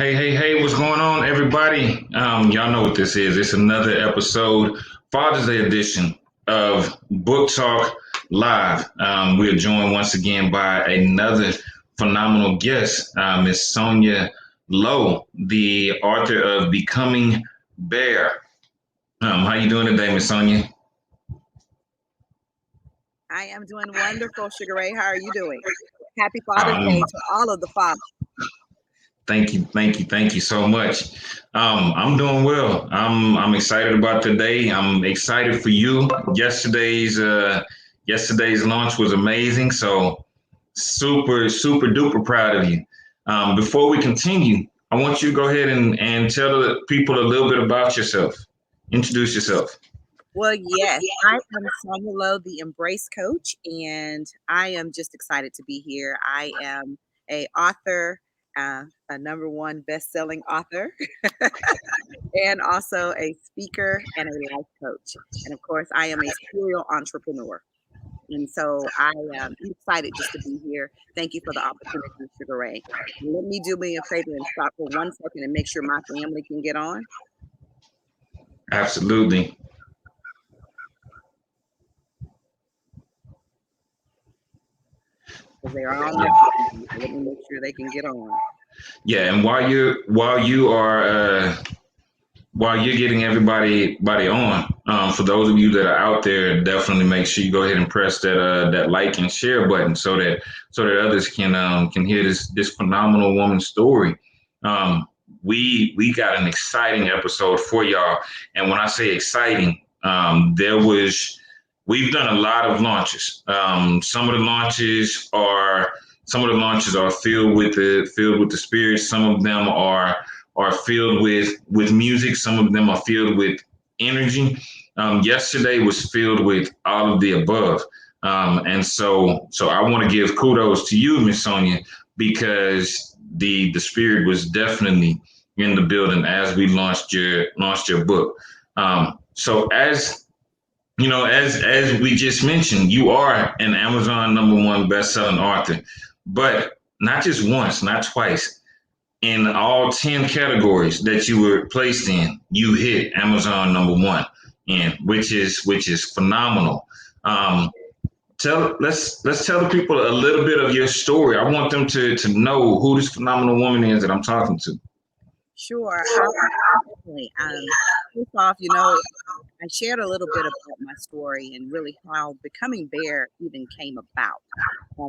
Hey, what's going on, everybody? Y'all know what this is. It's another episode, Father's Day edition of Book Talk Live. We are joined once again by another phenomenal guest, Miss Sonja Lowe, the author of Becoming Bear. How you doing today, Miss Sonja? I am doing wonderful, Sugar Ray. How are you doing? Happy Father's Day to all of the fathers. Thank you so much. I'm doing well. I'm excited about today. I'm excited for you. Yesterday's launch was amazing. So super duper proud of you. Before we continue, I want you to go ahead and tell the people a little bit about yourself. Introduce yourself. Well, yes, I am Sonja Lowe, the Embrace Coach, and I am just excited to be here. I am a author, a number one best-selling author, and also a speaker and a life coach. And of course, I am a serial entrepreneur. And so I am excited just to be here. Thank you for the opportunity, Sugar Ray. Let me do me a favor and stop for 1 second and make sure my family can get on. Absolutely. Because they are on their phone. Let me make sure they can get on. Yeah, and while you're getting everybody on, for those of you that are out there, definitely make sure you go ahead and press that like and share button so that others can hear this phenomenal woman's story. We got an exciting episode for y'all, and when I say exciting, we've done a lot of launches. Some of the launches are filled with the spirit. Some of them are filled with music. Some of them are filled with energy. Yesterday was filled with all of the above. And so I want to give kudos to you, Miss Sonja, because the spirit was definitely in the building as we launched your book. So as you know, as we just mentioned, you are an Amazon #1 best-selling author, but not just once, not twice. In all 10 categories that you were placed in, you hit Amazon #1, and which is phenomenal. Let's tell the people a little bit of your story. I want them to know who this phenomenal woman is that I'm talking to. Sure. Definitely. First off, I shared a little bit about my story and really how becoming bear even came about.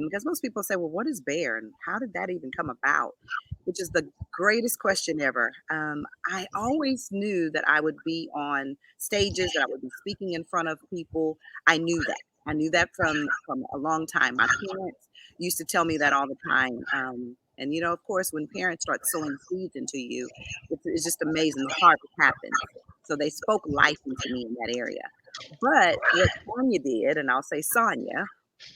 Because most people say, well, what is bear and how did that even come about? Which is the greatest question ever. I always knew that I would be on stages, that I would be speaking in front of people. I knew that. I knew that from a long time. My parents used to tell me that all the time. And of course, when parents start sowing seeds into you, it's just amazing. The harvest happens. So they spoke life into me in that area. But what Sonya did, and I'll say Sonya,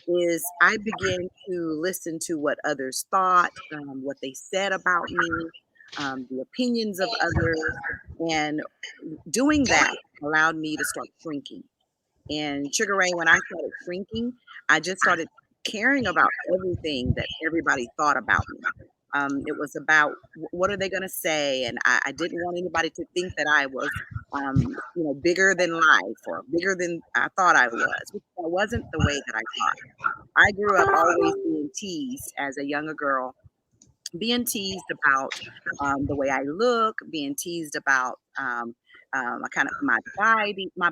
is I began to listen to what others thought, what they said about me, the opinions of others. And doing that allowed me to start shrinking. And Sugar Ray, when I started shrinking, I just started caring about everything that everybody thought about me. It was about what are they going to say, and I didn't want anybody to think that I was, bigger than life or bigger than I thought I was, which wasn't the way that I thought. I grew up always being teased as a younger girl, being teased about the way I look, being teased about kind of my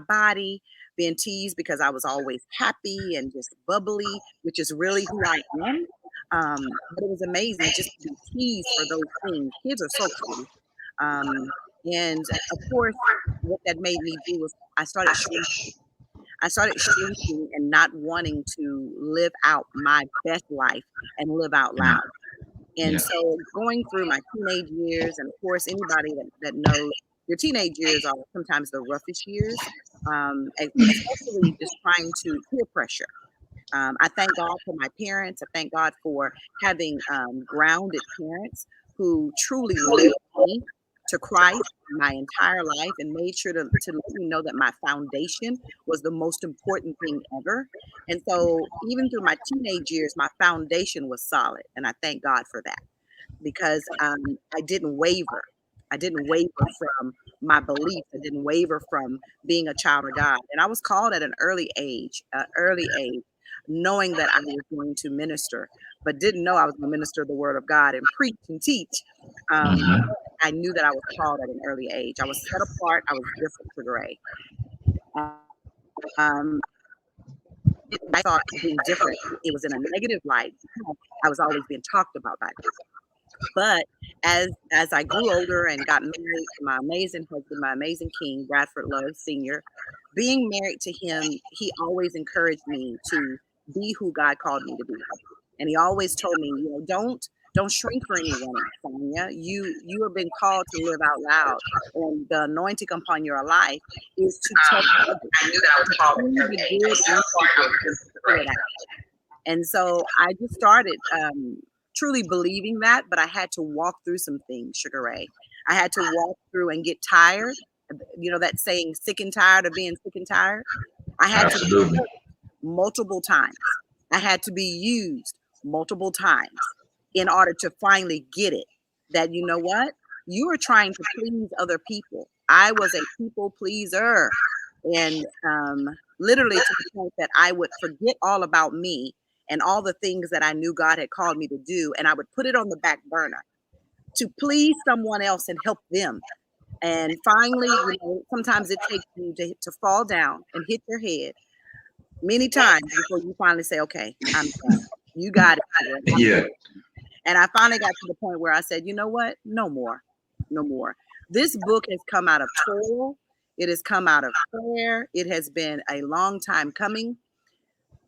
body, being teased because I was always happy and just bubbly, which is really who I am. But it was amazing just to be teased for those things. Kids are so cute. And of course, what that made me do was I started shrinking. I started shrinking and not wanting to live out my best life and live out loud. And Yeah. so going through my teenage years, and of course, anybody that knows your teenage years are sometimes the roughest years, especially just trying to peer pressure. I thank God for my parents. I thank God for having grounded parents who truly led me to Christ my entire life and made sure to let me know that my foundation was the most important thing ever. And so even through my teenage years, my foundation was solid. And I thank God for that. because I didn't waver. I didn't waver from my beliefs. I didn't waver from being a child of God. And I was called at an early age, knowing that I was going to minister, but didn't know I was going to minister the word of God and preach and teach. Mhm. I knew that I was called at an early age. I was set apart. I was different to Gray. Um, I thought being different, it was in a negative light. I was always being talked about by people. But as I grew older and got married to my amazing husband, my amazing king, Bradford Love Sr., being married to him, he always encouraged me to be who God called me to be. And he always told me, don't shrink for anyone, Sonja. You have been called to live out loud. And the anointing upon your life is to touch others, I knew that I was to called see at the an early age. good At in some point, I people would and consider pull it. it out. And so I just started truly believing that, but I had to walk through some things, Sugar Ray. I had to walk through and get tired. You know that saying, sick and tired of being sick and tired? I had to be Absolutely. hurt multiple times. I had to be used multiple times in order to finally get it that, you know what? You are trying to please other people. I was a people pleaser. And literally to the point that I would forget all about me and all the things that I knew God had called me to do. And I would put it on the back burner to please someone else and help them. And finally, sometimes it takes you to fall down and hit your head many times before you finally say, okay, I'm done. You got it. Sugar. I'm Yeah. done. And I finally got to the point where I said, you know what? No more. No more. This book has come out of toil. It has come out of prayer. It has been a long time coming.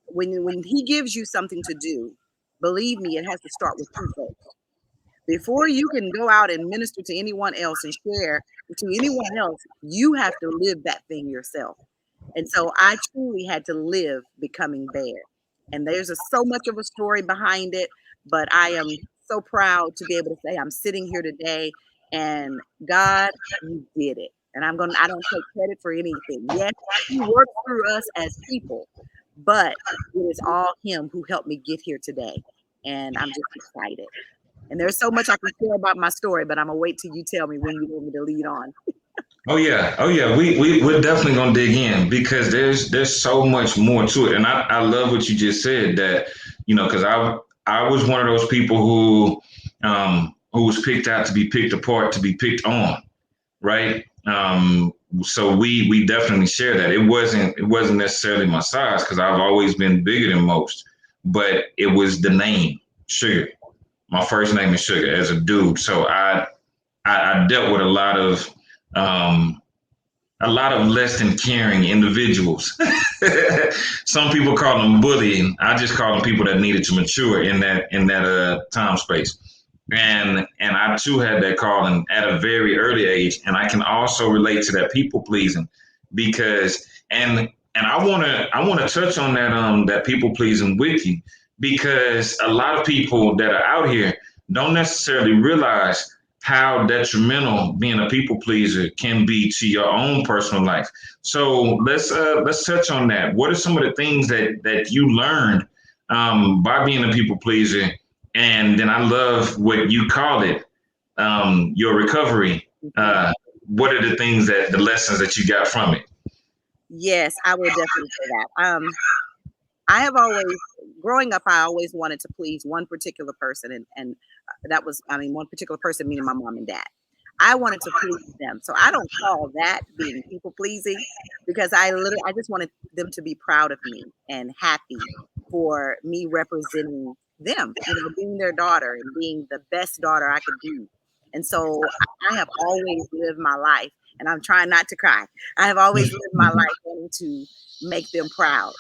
When he gives you something to do, believe me, it has to start with you first. Before you can go out and minister to anyone else and share to anyone else, you have to live that thing yourself. And so I truly had to live becoming Bear. And there's so much of a story behind it, but I am so proud to be able to say I'm sitting here today and God, you did it. And I don't take credit for anything. Yes, he works through us as people, but it is all him who helped me get here today. And I'm just excited. And there's so much I can share about my story, but I'm gonna wait till you tell me when you want me to lead on. Oh yeah, oh yeah. We're definitely gonna dig in because there's so much more to it, and I love what you just said that because I was one of those people who was picked out to be picked apart to be picked on, right? So we definitely share that. It wasn't necessarily my size because I've always been bigger than most, but it was the name Sugar. My first name is Sugar as a dude, so I dealt with um, a lot of less than caring individuals. Some people call them bullying. I just call them people that needed to mature in that time space. And I too had that calling at a very early age, and I can also relate to that people pleasing because and I want to touch on that people pleasing with you because a lot of people that are out here don't necessarily realize how detrimental being a people pleaser can be to your own personal life. So let's touch on that. What are some of the things that you learned by being a people pleaser? And then I love what you call it, your recovery. Mhm. What are the lessons that you got from it? Yes, I will definitely say that. I have always, growing up, I always wanted to please one particular person, and that was, I mean, one particular person, meaning my mom and dad. I wanted to please them, so I don't call that being people pleasing, because I just wanted them to be proud of me and happy for me representing them, being their daughter and being the best daughter I could be. And so I have always lived my life, and I'm trying not to cry. I have always lived my life wanting to make them proud.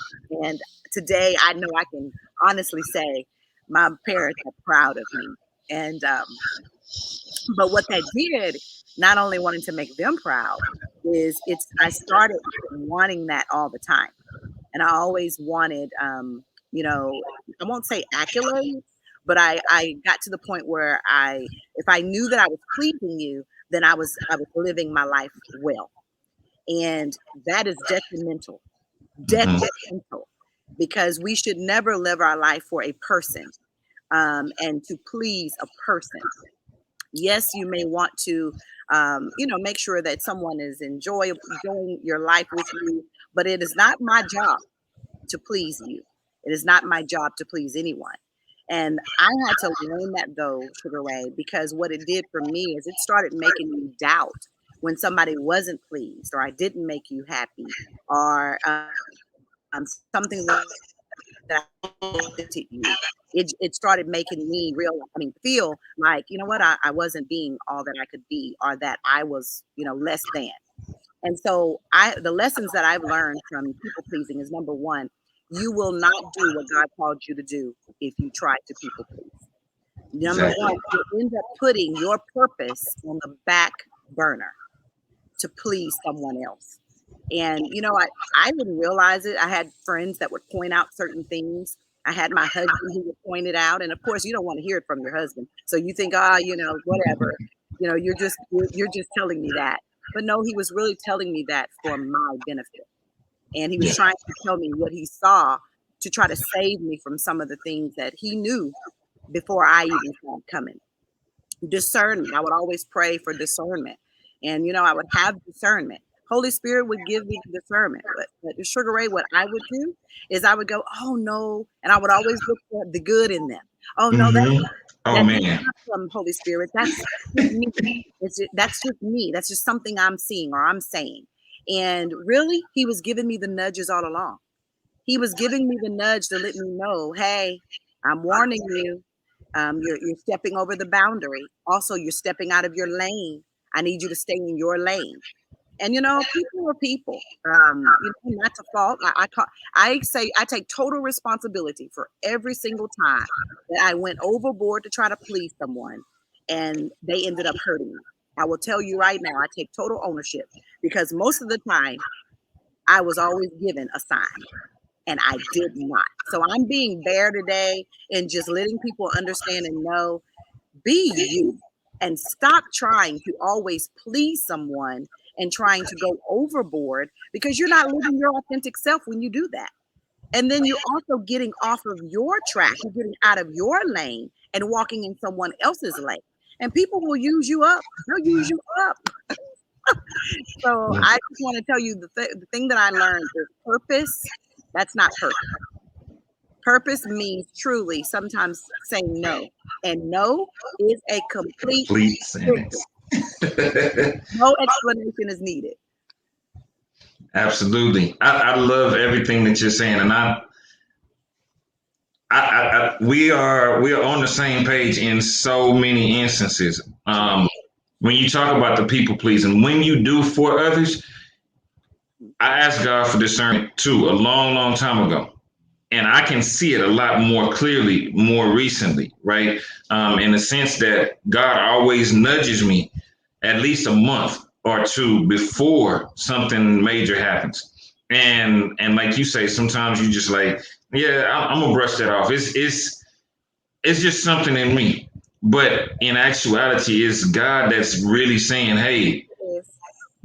And today I know I can honestly say my parents are proud of me. And but what that did, not only wanting to make them proud, is I started wanting that all the time. And I always wanted you know, I won't say accolades, but I got to the point where if I knew that I was pleasing you, then I was living my life well. And that is Mhm. detrimental, because we should never live our life for a person. and to please a person. Yes, you may want to, make sure that someone is enjoying your life with you, but it is not my job to please you. It is not my job to please anyone. And I had to learn that though, Sugar Ray, because what it did for me is it started making me doubt when somebody wasn't pleased or I didn't make you happy or something that I did to you. It started making me feel like, you know what, I wasn't being all that I could be or that I was, less than. And so the lessons that I've learned from people pleasing is number one, you will not do what God called you to do if you try to people please. Number Exactly. one, you end up putting your purpose on the back burner to please someone else. And I didn't realize it. I had friends that would point out certain things. I had my husband who would point it out, and of course, you don't want to hear it from your husband, so you think, whatever, you're just telling me that. But no, he was really telling me that for my benefit, and he was Yeah. trying to tell me what he saw to try to save me from some of the things that he knew before I even saw it coming. Discernment. I would always pray for discernment. And, I would have discernment. Holy Spirit would give me the discernment. But Sugar Ray, what I would do is I would go, oh no. And I would always look for the good in them. Oh no, Mm-hmm. Oh that's man. not from Holy Spirit. That's just me. That's just me. That's just something I'm seeing or I'm saying. And really, he was giving me the nudges all along. He was giving me the nudge to let me know, hey, I'm warning you. You're stepping over the boundary. Also, you're stepping out of your lane. I need you to stay in your lane. And people are people. Not to fault. I say I take total responsibility for every single time that I went overboard to try to please someone, and they ended up hurting me. I will tell you right now, I take total ownership because most of the time I was always given a sign and I did not. So I'm being bare today and just letting people understand and know, be you and stop trying to always please someone and trying to go overboard because you're not living your authentic self when you do that. And then you're also getting off of your track, you're getting out of your lane and walking in someone else's lane. And people will use you up. They'll use you up. So I just want to tell you the thing that I learned is purpose. That's not purpose. Purpose means truly sometimes saying no. And no is a complete Complete sentence. no explanation is needed. Absolutely. I love everything that you're saying, and we are on the same page in so many instances. When you talk about the people pleasing, when you do for others, I asked God for discernment too a long, long time ago. And I can see it a lot more clearly, more recently, right? In the sense that God always nudges me at least a month or two before something major happens. And like you say, sometimes you just like, yeah, I'm gonna brush that off. It's just something in me. But in actuality, it's God that's really saying, hey,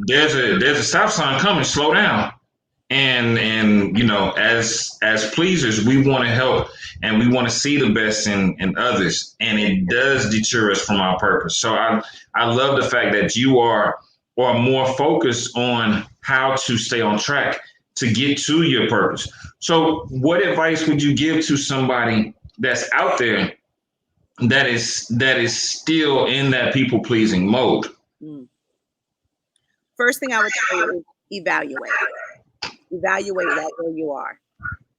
Yes. there's a stop sign coming, slow down. And as pleasers, we want to help and we want to see the best in others, and it does deter us from our purpose. So I love the fact that you are more focused on how to stay on track to get to your purpose. So what advice would you give to somebody that's out there that is still in that people pleasing mode? Mm. First thing I would tell you is evaluate. Evaluate right where you are.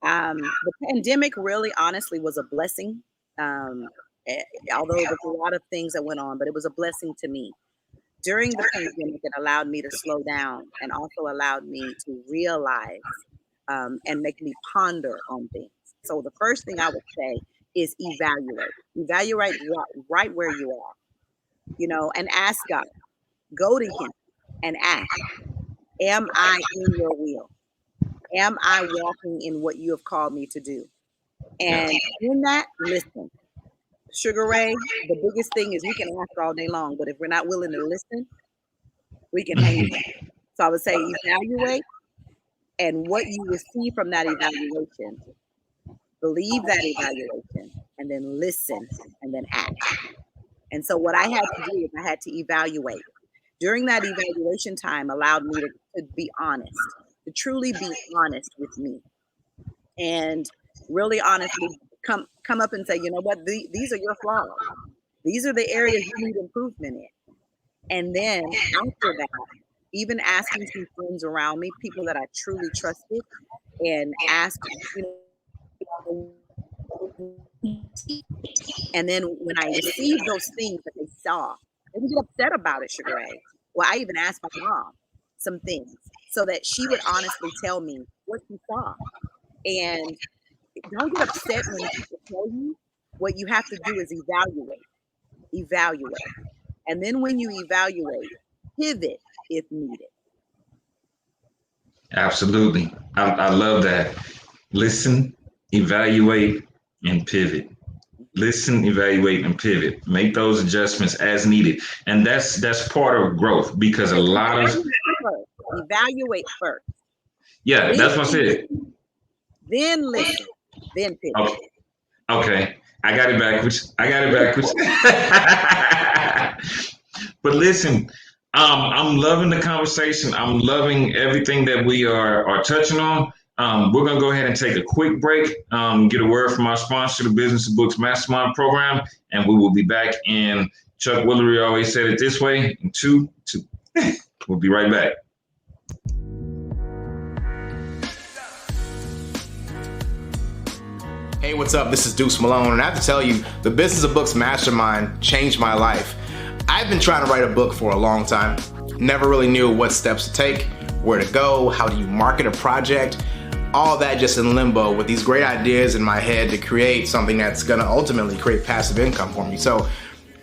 The pandemic really honestly was a blessing. Um, Although there was a lot of things that went on, but it was a blessing to me. During the pandemic, it allowed me to slow down and also allowed me to realize and make me ponder on things. So the first thing I would say is evaluate. Evaluate right where you are, and ask God. Go to Him and ask, am I in your will? Am I walking in what you have called me to do? Yeah. And in that, listen. Sugar Ray, the biggest thing is we can ask all day long, but if we're not willing to listen, we can hang it. So I would say evaluate, and what you receive from that evaluation, believe that evaluation, and then listen, and then act. And so what I had to do is I had to evaluate. During that evaluation time allowed me to be honest, to truly be honest with me, and really honestly come up and say, you know what, these are your flaws. These are the areas you need improvement in. And then after that, even asking some friends around me, people that I truly trusted, and asked, you know, and then when I received those things that they saw, they didn't get upset about it, Sugar Ray. Well, I even asked my mom some things so that she would honestly tell me what she saw. And don't get upset when people tell you. What you have to do is evaluate. And then when you evaluate, pivot if needed. Absolutely. I love that. Listen, evaluate, and pivot. Listen, evaluate, and pivot. Make those adjustments as needed. And that's part of growth, because a lot of Evaluate first. yeah, that's what I said. Then listen, then pivot. Okay. I got it backwards. But listen, I'm loving the conversation. I'm loving everything that we are touching on. We're going to go ahead and take a quick break, get a word from our sponsor, the Business of Books Mastermind program, and we will be back. And Chuck Willery always said it this way, in two. We'll be right back. Hey, what's up? This is Deuce Malone, and I have to tell you, the Business of Books Mastermind changed my life. I've been trying to write a book for a long time. Never really knew what steps to take, where to go, how do you market a project, all that just in limbo with these great ideas in my head to create something that's gonna ultimately create passive income for me. So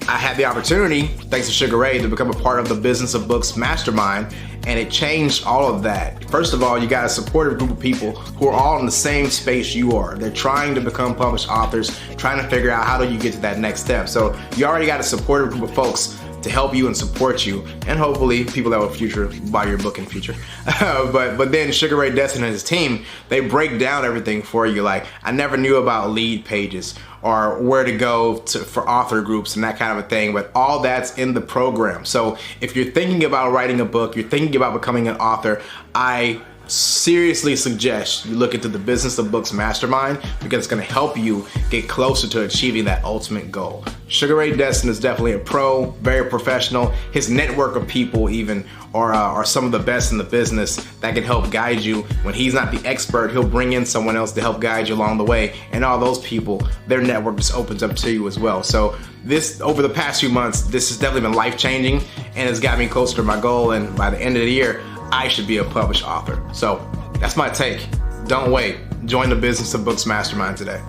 I had the opportunity, thanks to Sugar Ray, to become a part of the Business of Books Mastermind, and it changed all of that. First of all, you got a supportive group of people who are all in the same space you are. They're trying to become published authors, trying to figure out how do you get to that next step. So you already got a supportive group of folks to help you and support you, and hopefully people that will buy your book in future. but then Sugar Ray Destin and his team, they break down everything for you. Like, I never knew about lead pages or where to go for author groups and that kind of a thing, but all that's in the program. So if you're thinking about writing a book, you're thinking about becoming an author, I seriously suggest you look into the Business of Books Mastermind, because it's going to help you get closer to achieving that ultimate goal. Sugar Ray Destin is definitely a pro, very professional. His network of people even are some of the best in the business that can help guide you. When he's not the expert, he'll bring in someone else to help guide you along the way, and all those people, their network just opens up to you as well. So this, over the past few months, this has definitely been life-changing, and it's got me closer to my goal, and by the end of the year, I should be a published author. So that's my take. Don't wait. Join the Business of Books Mastermind today.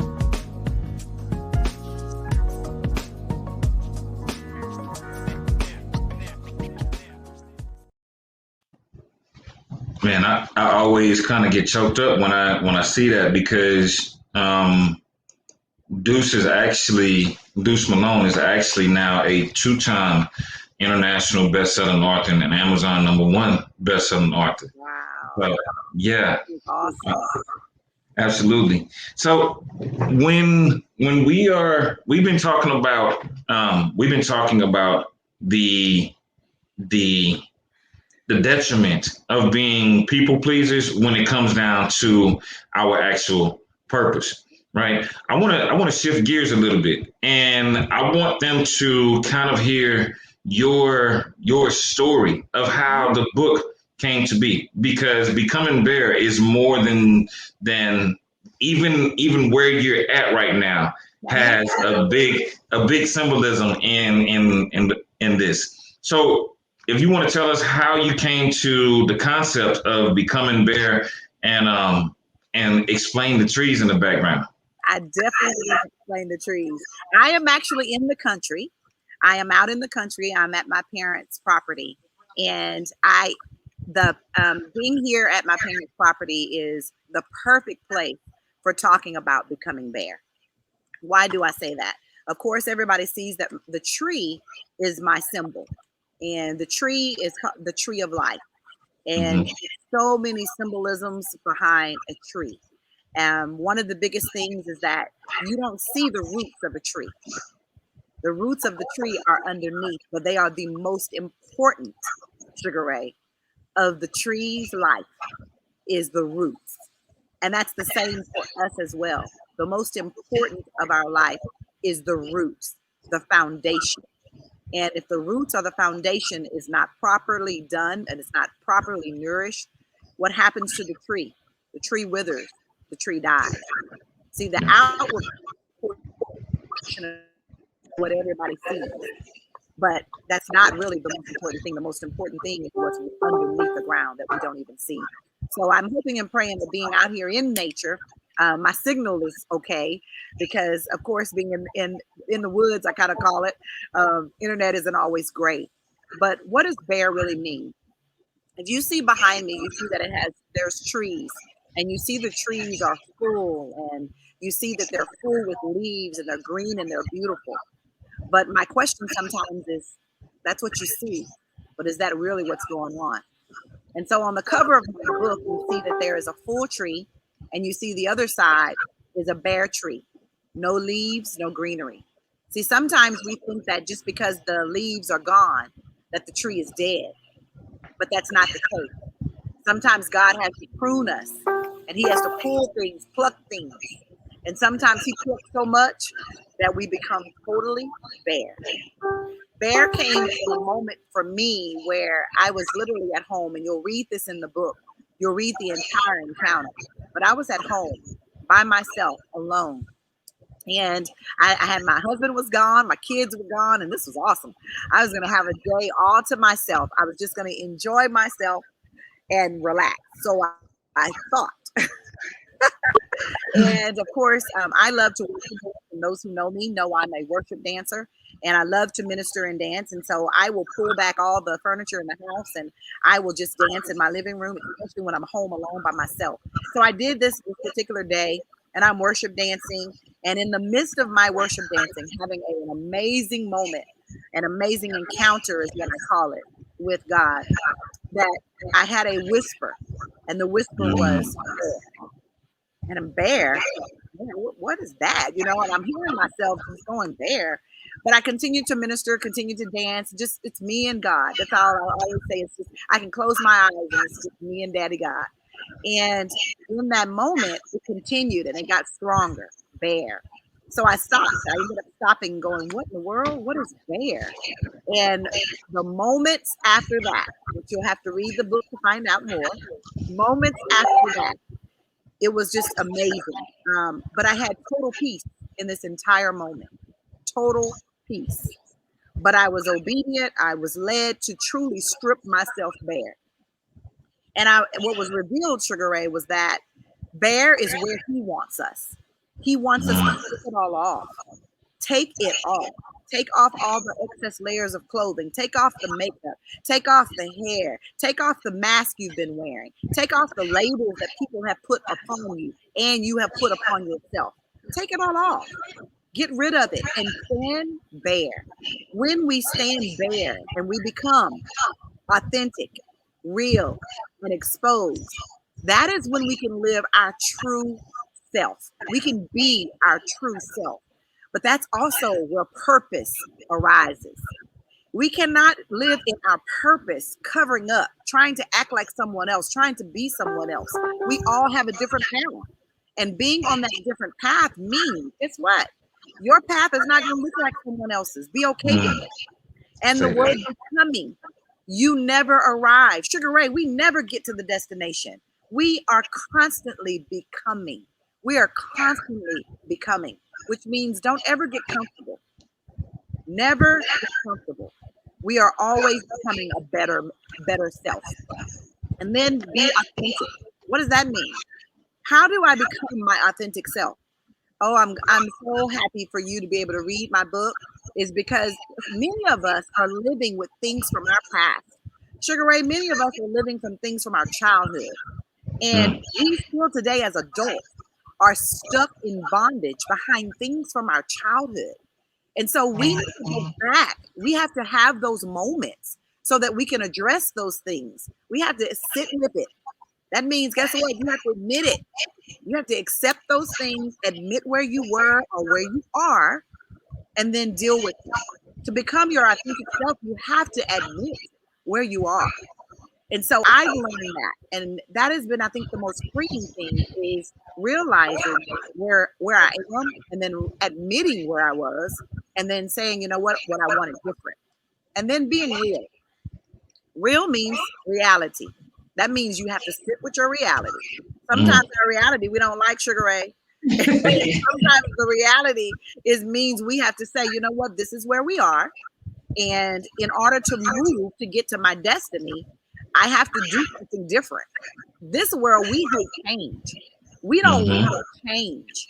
Man, I always kind of get choked up when I see that, because Deuce Malone is actually now a two-time international best-selling author and an Amazon #1 best-selling author. Wow. So, yeah. Awesome. Absolutely. So we've been talking about the detriment of being people pleasers when it comes down to our actual purpose, right? I want to shift gears a little bit, and I want them to kind of hear your story of how the book came to be, because Becoming Bear is more than even where you're at right now has a big symbolism in this. So if you want to tell us how you came to the concept of Becoming Bear, and explain the trees in the background. I definitely explain the trees. I am actually in the country. I am out in the country. I'm at my parents' property, and being here at my parents' property is the perfect place for talking about Becoming Bear. Why do I say that? Of course, everybody sees that the tree is my symbol, and the tree is the tree of life, and so many symbolisms behind a tree. One of the biggest things is that you don't see the roots of a tree. The roots of the tree are underneath, but they are the most important, Sugar Ray, of the tree's life is the roots. And that's the same for us as well. The most important of our life is the roots, the foundation. And if the roots or the foundation is not properly done and it's not properly nourished, what happens to the tree? The tree withers, the tree dies. See, the outward portion of what everybody sees, but that's not really the most important thing. The most important thing is what's underneath the ground that we don't even see. So I'm hoping and praying that being out here in nature, my signal is okay, because of course being in the woods, I kind of call it, internet isn't always great. But what does bare really mean? If you see behind me, you see that there's trees, and you see the trees are full, and you see that they're full with leaves and they're green and they're beautiful. But my question sometimes is, that's what you see, but is that really what's going on? And so on the cover of my book, you see that there is a full tree, and you see the other side is a bare tree. No leaves, no greenery. See, sometimes we think that just because the leaves are gone, that the tree is dead. But that's not the case. Sometimes God has to prune us, and he has to pull things, pluck things. And sometimes he plucks so much that we become totally bare. Bare came in a moment for me where I was literally at home, and you'll read this in the book. You'll read the entire encounter. But I was at home by myself, alone. And I had, my husband was gone, my kids were gone, and this was awesome. I was going to have a day all to myself. I was just going to enjoy myself and relax. So I thought. And of course, I love to worship. And those who know me know I'm a worship dancer, and I love to minister and dance. And so I will pull back all the furniture in the house, and I will just dance in my living room, especially when I'm home alone by myself. So I did this particular day, and I'm worship dancing. And in the midst of my worship dancing, having an amazing moment, an amazing encounter is what I call it, with God, that I had a whisper, and the whisper was, and I'm bare. What is that? You know, and I'm hearing myself just going bare. But I continue to minister, continue to dance. Just, it's me and God. That's all I always say. It's just, I can close my eyes and it's just me and Daddy God. And in that moment, it continued and it got stronger, bare. So I stopped. I ended up stopping, going, what in the world? What is bare? And the moments after that, which you'll have to read the book to find out more, moments after that, it was just amazing. But I had total peace in this entire moment. Total peace. But I was obedient. I was led to truly strip myself bare. And what was revealed, Sugar Ray, was that bare is where he wants us. He wants us to take it all off. Take it off. Take off all the excess layers of clothing. Take off the makeup. Take off the hair. Take off the mask you've been wearing. Take off the labels that people have put upon you and you have put upon yourself. Take it all off. Get rid of it and stand bare. When we stand bare and we become authentic, real, and exposed, that is when we can live our true self. We can be our true self. But that's also where purpose arises. We cannot live in our purpose covering up, trying to act like someone else, trying to be someone else. We all have a different path. And being on that different path means, guess what? Your path is not going to look like someone else's. Be okay with it. And the word becoming, you never arrive. Sugar Ray, we never get to the destination. We are constantly becoming. We are constantly becoming, which means don't ever get comfortable. Never get comfortable. We are always becoming a better self. And then be authentic. What does that mean? How do I become my authentic self? Oh, I'm so happy for you to be able to read my book, is because many of us are living with things from our past. Sugar Ray, many of us are living from things from our childhood. And we still today as adults are stuck in bondage behind things from our childhood. And so we need to go back. We have to have those moments so that we can address those things. We have to sit with it That means, guess what? You have to admit it. You have to accept those things, admit where you were or where you are, and then deal with them. To become your authentic self, you have to admit where you are. And so I've learned that. And that has been, I think, the most freeing thing is realizing where I am and then admitting where I was and then saying, you know what I wanted different. And then being real. Real means reality. That means you have to sit with your reality. Sometimes our reality, we don't like, Sugar Ray. Sometimes the reality means we have to say, you know what, this is where we are. And in order to move to get to my destiny, I have to do something different. This world, we hate change. We don't want change.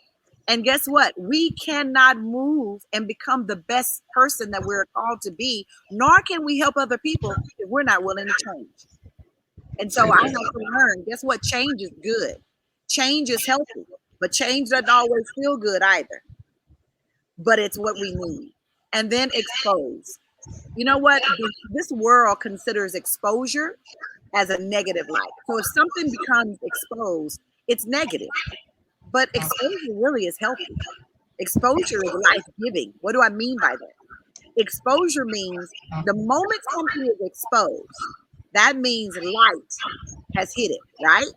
And guess what? We cannot move and become the best person that we're called to be, nor can we help other people if we're not willing to change. And so I have to learn, guess what? Change is good. Change is healthy, but change doesn't always feel good either. But it's what we need. And then expose. You know what? This world considers exposure as a negative light. So if something becomes exposed, it's negative. But exposure really is healthy. Exposure is life-giving. What do I mean by that? Exposure means the moment something is exposed, that means light has hit it, right?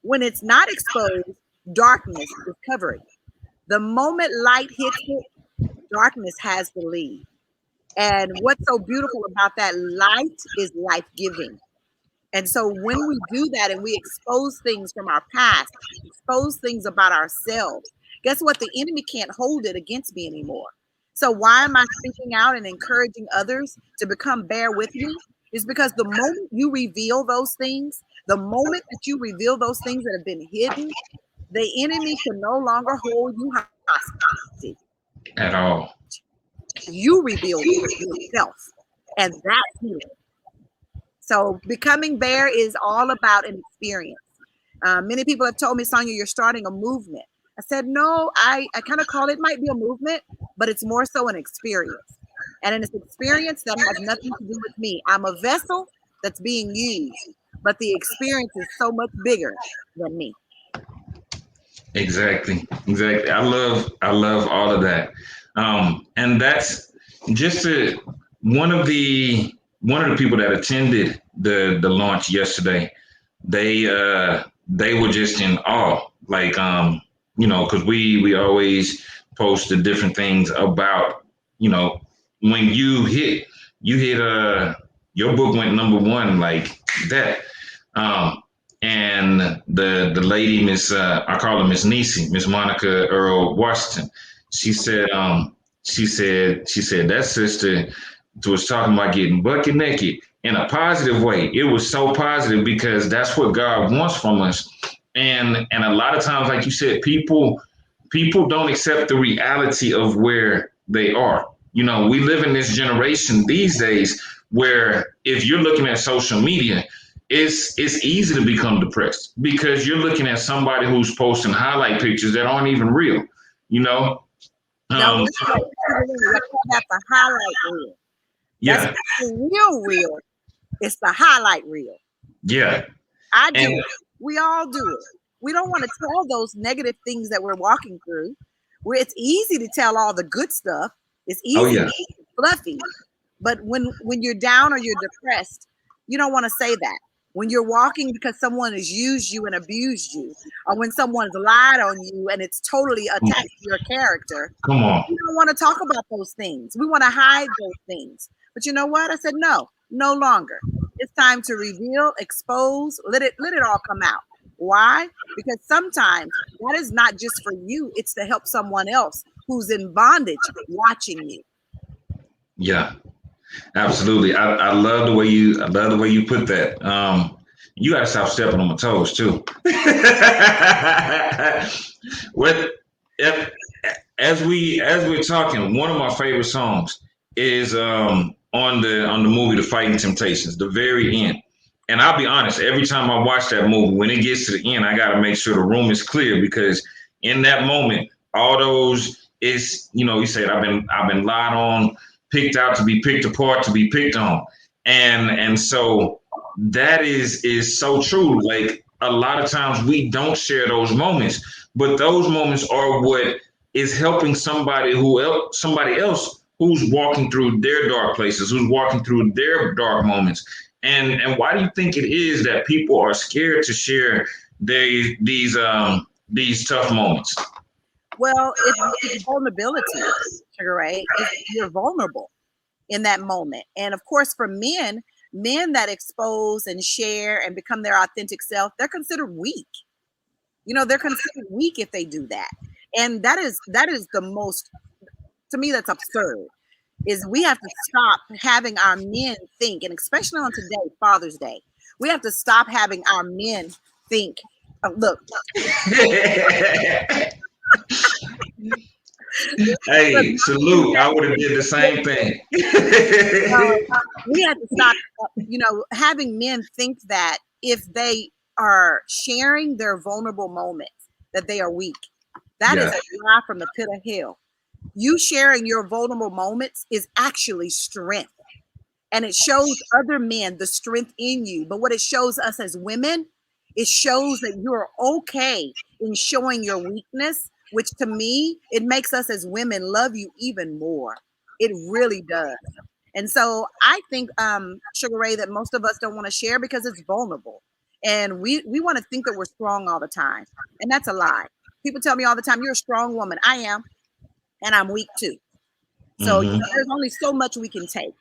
When it's not exposed, darkness is covering it. The moment light hits it, darkness has the lead. And what's so beautiful about that light is life-giving. And so when we do that and we expose things from our past, expose things about ourselves, guess what? The enemy can't hold it against me anymore. So why am I speaking out and encouraging others to become bear with me? Is because the moment you reveal those things, the moment that you reveal those things that have been hidden, the enemy can no longer hold you hostage. At all. You reveal yourself, and that's healing. So becoming bear is all about an experience. Many people have told me, Sonja, you're starting a movement. I said, no, I kind of call it might be a movement, but it's more so an experience. And it's an experience that has nothing to do with me. I'm a vessel that's being used, but the experience is so much bigger than me. Exactly. I love all of that. And that's just one of the people that attended the launch yesterday. They were just in awe, like because we always post the different things about when you hit your book went #1 like that. And the lady, I call her Miss Nisi, Miss Monica Earl Washington. She said that sister was talking about getting Bucky naked in a positive way. It was so positive because that's what God wants from us. And a lot of times, like you said, people don't accept the reality of where they are. We live in this generation these days where if you're looking at social media, it's easy to become depressed because you're looking at somebody who's posting highlight pictures that aren't even real, No, that's the highlight reel. Yeah. That's the real. It's the highlight reel. Yeah. I do it. We all do it. We don't want to tell those negative things that we're walking through. Where it's easy to tell all the good stuff. It's easy to be fluffy. But when you're down or you're depressed, you don't want to say that. When you're walking because someone has used you and abused you, or when someone's lied on you and it's totally attacked your character, come on. You don't want to talk about those things. We want to hide those things. But you know what? I said, no longer. It's time to reveal, expose, let it all come out. Why? Because sometimes that is not just for you. It's to help someone else who's in bondage watching you. Yeah. Absolutely. I love the way you put that. You got to stop stepping on my toes too. As we're talking, one of my favorite songs is on the movie The Fighting Temptations, the very end. And I'll be honest, every time I watch that movie, when it gets to the end, I got to make sure the room is clear because in that moment, all those is, you said I've been lied on, picked out to be picked apart, to be picked on. And so that is so true. Like a lot of times we don't share those moments, but those moments are what is helping somebody else who's walking through their dark places, who's walking through their dark moments. And why do you think it is that people are scared to share these tough moments? Well, it's vulnerability, Sugar Ray. You're vulnerable in that moment. And of course, for men that expose and share and become their authentic self, they're considered weak. They're considered weak if they do that. And that is the most, to me, that's absurd, is we have to stop having our men think, and especially on today, Father's Day, we have to stop having our men think, look. Hey, salute. I would have did the same thing. We have to stop, having men think that if they are sharing their vulnerable moments, that they are weak. That is a lie from the pit of hell. You sharing your vulnerable moments is actually strength. And it shows other men the strength in you. But what it shows us as women, it shows that you're okay in showing your weakness, which to me, it makes us as women love you even more. It really does. And so I think, Sugar Ray, that most of us don't want to share because it's vulnerable. And we want to think that we're strong all the time. And that's a lie. People tell me all the time, you're a strong woman. I am. And I'm weak too. So there's only so much we can take.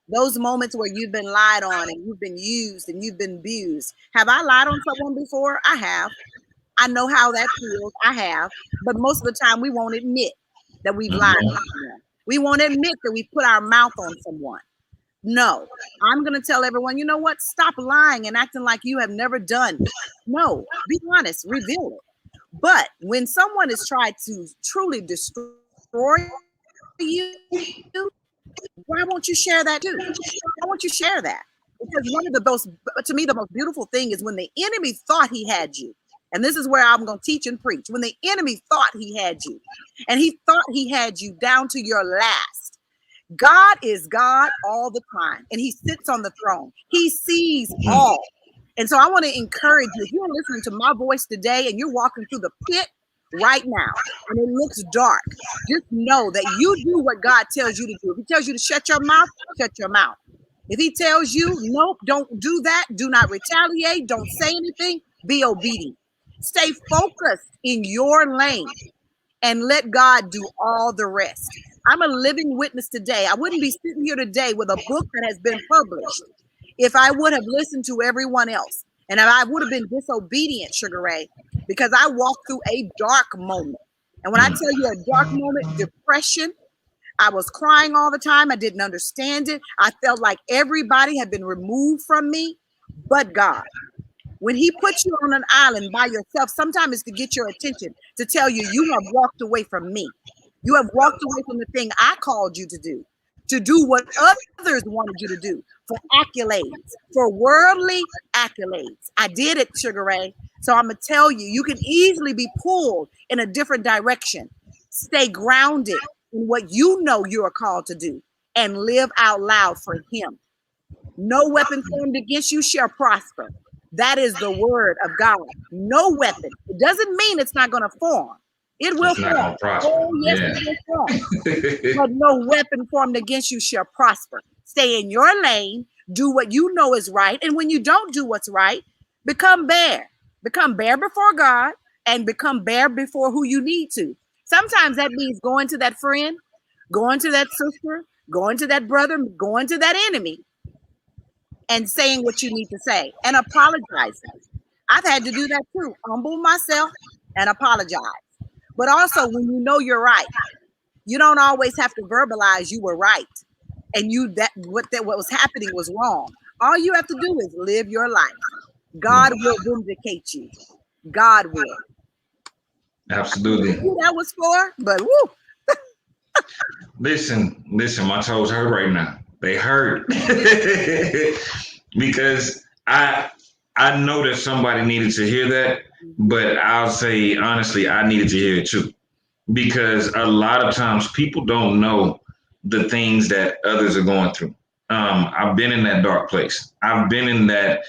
Those moments where you've been lied on and you've been used and you've been abused. Have I lied on someone before? I have. I know how that feels. I have. But most of the time we won't admit that we've lied on someone. We won't admit that we put our mouth on someone. No, I'm going to tell everyone, you know what? Stop lying and acting like you have never done. No, be honest, reveal it. But when someone has tried to truly destroy you, why won't you share that too? Why won't you share that? Because to me, the most beautiful thing is when the enemy thought he had you. And this is where I'm going to teach and preach. When the enemy thought he had you, and he thought he had you down to your last. God is God all the time, and he sits on the throne. He sees all. And so I want to encourage you, if you're listening to my voice today and you're walking through the pit right now and it looks dark, just know that you do what God tells you to do. If he tells you to shut your mouth, shut your mouth. If he tells you, nope, don't do that, do not retaliate, don't say anything, be obedient. Stay focused in your lane and let God do all the rest. I'm a living witness today. I wouldn't be sitting here today with a book that has been published if I would have listened to everyone else. And if I would have been disobedient, Sugar Ray, because I walked through a dark moment. And when I tell you a dark moment, depression, I was crying all the time. I didn't understand it. I felt like everybody had been removed from me, but God. When he puts you on an island by yourself, sometimes it's to get your attention, to tell you, you have walked away from me. You have walked away from the thing I called you to do what others wanted you to do, for accolades, for worldly accolades. I did it, Sugar Ray. So I'm going to tell you, you can easily be pulled in a different direction. Stay grounded in what you know you are called to do and live out loud for him. No weapon formed against you shall prosper. That is the word of God. No weapon. It doesn't mean it's not going to form. It will form. Oh, yes, it will form. But no weapon formed against you shall prosper. Stay in your lane. Do what you know is right. And when you don't do what's right, become bare. Become bare before God and become bare before who you need to. Sometimes that means going to that friend, going to that sister, going to that brother, going to that enemy, and saying what you need to say and apologizing. I've had to do that too. Humble myself and apologize. But also when you know you're right, you don't always have to verbalize you were right and what was happening was wrong. All you have to do is live your life. God will vindicate you. God will. Absolutely. Who that was for, but woo. Listen, my toes hurt right now. They hurt because I know that somebody needed to hear that, but I'll say honestly, I needed to hear it too, because a lot of times people don't know the things that others are going through. I've been in that dark place. I've been in that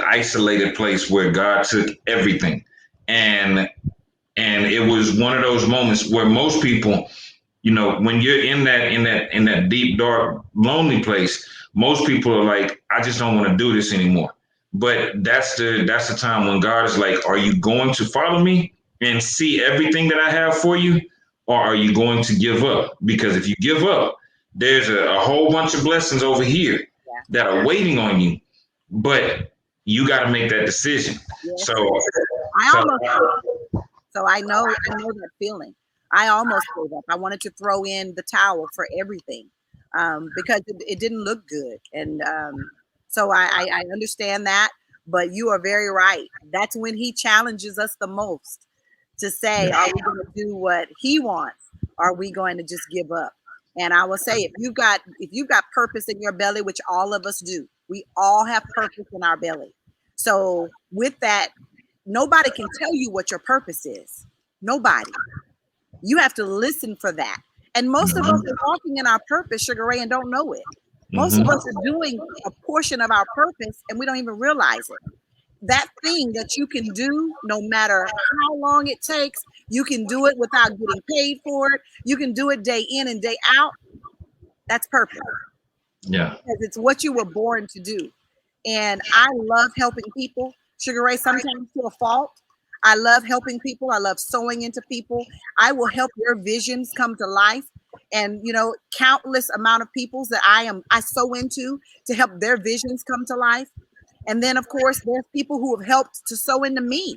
isolated place where God took everything, and it was one of those moments where most people, when you're in that deep, dark, lonely place, most people are like, I just don't want to do this anymore. But that's the time when God is like, are you going to follow me and see everything that I have for you, or are you going to give up? Because if you give up, there's a whole bunch of blessings over here that are waiting on you, but you got to make that decision. Yes. So I know that feeling. I almost gave up. I wanted to throw in the towel for everything because it didn't look good. And so I understand that. But you are very right. That's when he challenges us the most to say, are we going to do what he wants? Or are we going to just give up? And I will say, if you've got purpose in your belly, which all of us do, we all have purpose in our belly. So with that, nobody can tell you what your purpose is. Nobody. You have to listen for that. And most of us are walking in our purpose, Sugar Ray, and don't know it. Most of us are doing a portion of our purpose and we don't even realize it. That thing that you can do, no matter how long it takes, you can do it without getting paid for it. You can do it day in and day out. That's purpose. Yeah. Because it's what you were born to do. And I love helping people, Sugar Ray, sometimes to a fault. I love helping people. I love sewing into people. I will help their visions come to life. And, countless amount of peoples that I sew into to help their visions come to life. And then, of course, there's people who have helped to sow into me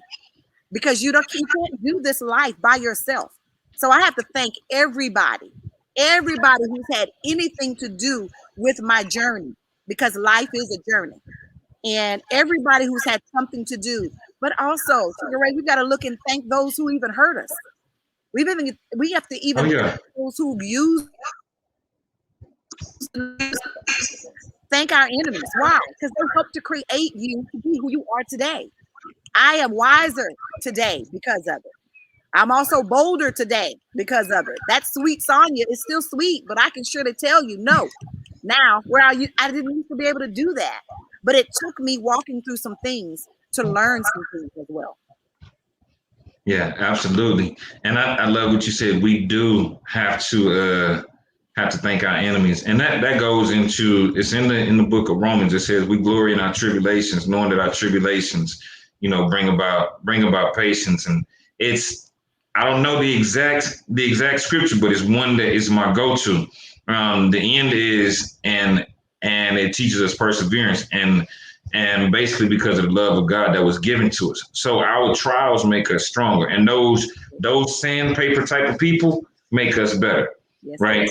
because you can't do this life by yourself. So I have to thank everybody who's had anything to do with my journey, because life is a journey. And everybody who's had something to do. But also, Sugar Ray, we got to look and thank those who even hurt us. We have to even thank those who use. Thank our enemies. Why? Because they helped to create you to be who you are today. I am wiser today because of it. I'm also bolder today because of it. That sweet Sonja is still sweet, but I can surely tell you, no. Now, where are you? I didn't used to be able to do that. But it took me walking through some things to learn some things as well. Yeah, absolutely. And I love what you said. We do have to thank our enemies. And that goes into, it's in the book of Romans. It says we glory in our tribulations, knowing that our tribulations, bring about patience. And I don't know the exact scripture, but it's one that is my go-to. The end is, and it teaches us perseverance, and basically because of the love of God that was given to us. So our trials make us stronger, and those sandpaper type of people make us better, right?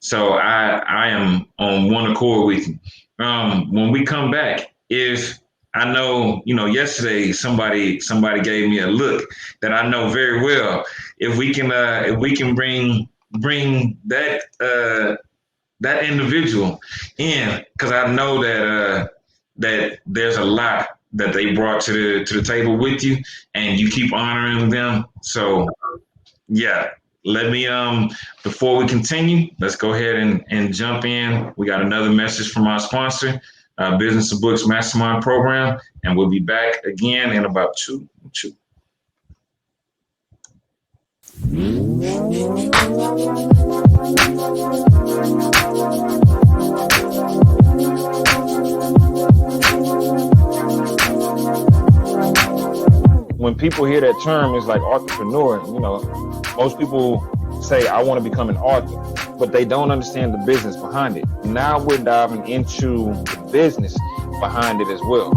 So I am on one accord with you. When we come back, if I know, yesterday somebody gave me a look that I know very well. If we can bring that individual in, because I know that there's a lot that they brought to the table with you, and you keep honoring them. So yeah, let me before we continue, let's go ahead and jump in. We got another message from our sponsor, Business of Books Mastermind Program, and we'll be back again in about two. When people hear that term, it's like entrepreneur. Most people say, I want to become an author, but they don't understand the business behind it. Now we're diving into the business behind it as well.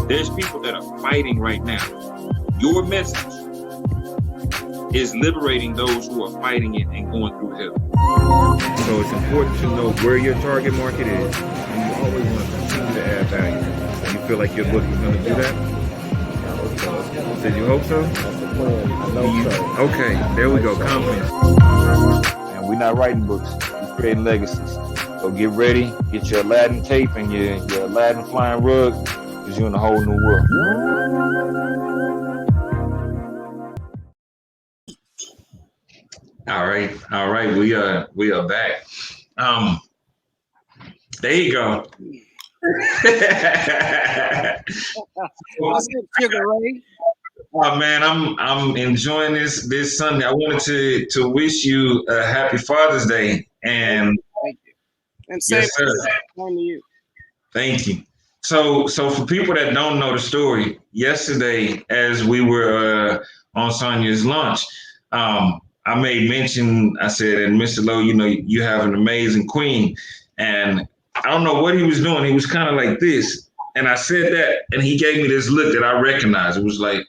There's people that are fighting right now. Your message is liberating those who are fighting it and going through hell. So it's important to know where your target market is, and you always want to continue to add value. And you feel like your book is going to do that? Did you hope so? I know so. Okay, there we go. Confidence. And we're not writing books. We're creating legacies. So get ready. Get your Aladdin cape and your Aladdin flying rug, because you're in a whole new world. All right. We are back. There you go. What's up, Sugar Ray? Oh man, I'm enjoying this Sunday. I wanted to wish you a happy Father's Day, and Thank you. And same yes, sir. to you. Thank you. So for people that don't know the story, yesterday as we were on Sonja's launch, I made mention. I said, "And Mr. Lowe, you have an amazing queen," and I don't know what he was doing. He was kind of like this, and I said that, and he gave me this look that I recognized. It was like,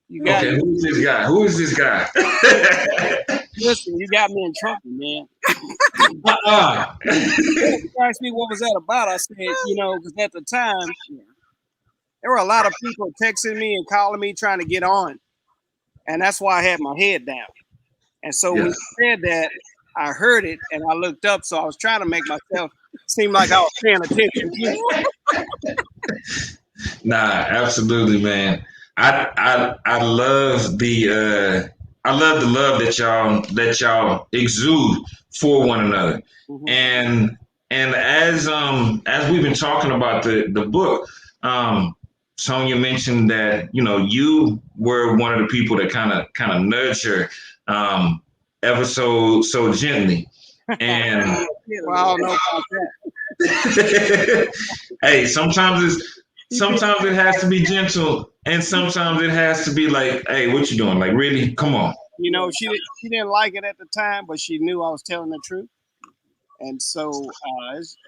You got okay, who is this guy? Who is this guy? Listen, you got me in trouble, man. Uh-uh. You asked me what was that about. I said, because at the time, there were a lot of people texting me and calling me trying to get on. And that's why I had my head down. And so when you said that, I heard it and I looked up. So I was trying to make myself seem like I was paying attention. Nah, absolutely, man. I love the love that y'all exude for one another. Mhm. And as we've been talking about the book, Sonja mentioned that you were one of the people that kind of nurture ever so gently. And Well, I don't know about that. hey, sometimes it has to be gentle, and sometimes it has to be like, hey, what you doing? Like, really? Come on. She didn't like it at the time, but she knew I was telling the truth. And so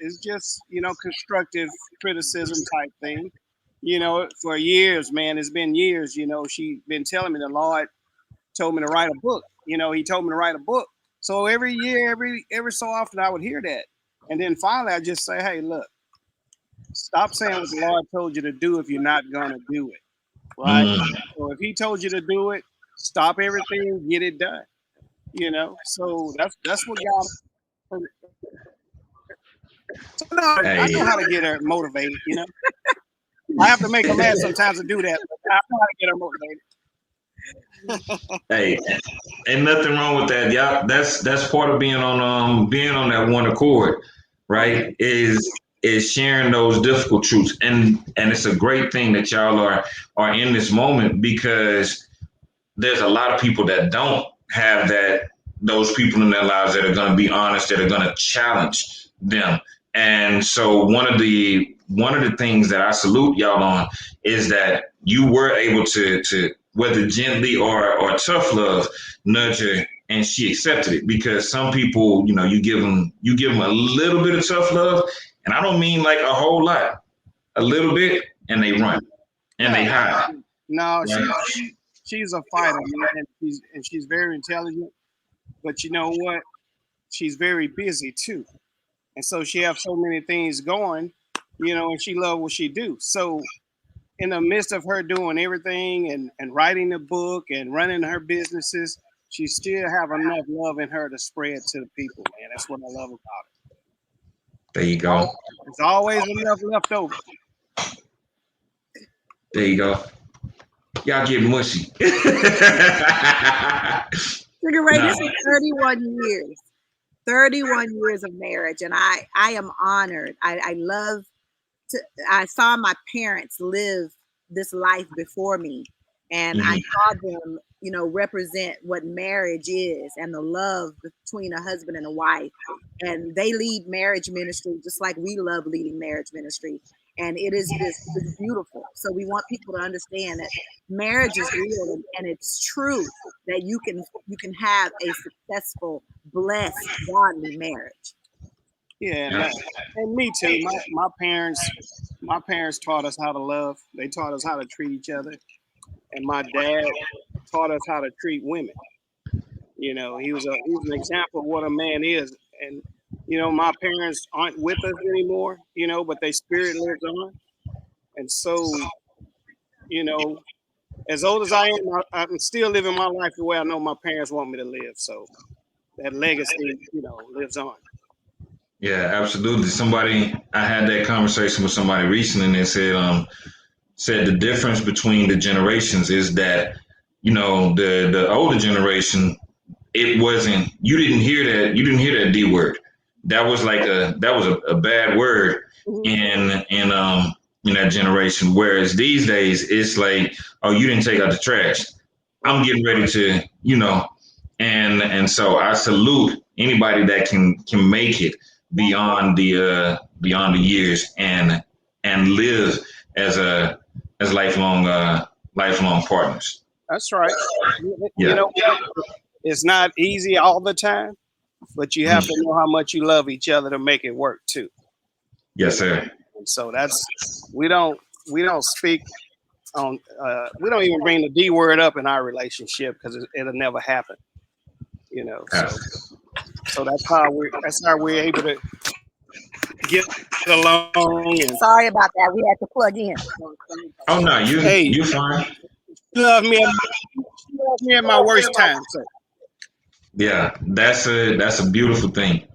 it's just, constructive criticism type thing. For years, man, it's been years, she's been telling me the Lord told me to write a book. He told me to write a book. So every year, every so often I would hear that. And then finally I just say, hey, look, stop saying what the Lord told you to do if you're not going to do it. Right? So if he told you to do it, stop everything, get it done. So that's what God. So no, I know how to get her motivated, I have to make her mad sometimes to do that, but I know how to get her motivated. Hey, ain't nothing wrong with that, y'all. That's part of being on that one accord, right? Is sharing those difficult truths, and it's a great thing that y'all are in this moment, because there's a lot of people that don't have those people in their lives that are going to be honest, that are going to challenge them. And so one of the things that I salute y'all on is that you were able to whether gently or tough love, nurture, and she accepted it. Because some people, you give them a little bit of tough love, and I don't mean like a whole lot, a little bit, and they run and they hide. No, she's a fighter, man, and she's very intelligent. But you know what? She's very busy too, and so she has so many things going, and she loves what she do. So in the midst of her doing everything and writing the book and running her businesses, she still have enough love in her to spread to the people, man. That's what I love about it. There you go. There's always enough left over. There you go. Y'all get mushy. Sugar Ray, this is 31 years. 31 years of marriage, and I am honored. I love I saw my parents live this life before me, and I saw them, represent what marriage is and the love between a husband and a wife. And they lead marriage ministry just like we love leading marriage ministry. And it's beautiful. So we want people to understand that marriage is real, and it's true that you can have a successful, blessed, godly marriage. Yeah, and me too. My parents taught us how to love. They taught us how to treat each other, and my dad taught us how to treat women. He was an example of what a man is. And my parents aren't with us anymore. But their spirit lives on. And so, as old as I am, I'm still living my life the way I know my parents want me to live. So that legacy, lives on. Yeah, absolutely. I had that conversation with somebody recently, and they said the difference between the generations is that, the older generation, it wasn't, you didn't hear that D word. that was like a bad word in that generation. Whereas these days it's like, oh, you didn't take out the trash. I'm getting ready to, and so I salute anybody that can make it beyond the years and live as lifelong partners. That's right. Yeah. You know, it's not easy all the time, but you have to know how much you love each other to make it work too. Yes, sir. And so we don't speak on we don't even bring the D word up in our relationship because it'll never happen. So that's how we're able to get along. And Sorry about that. We had to plug in. Oh no, you fine. You love me at my worst time. So. Yeah, that's a beautiful thing.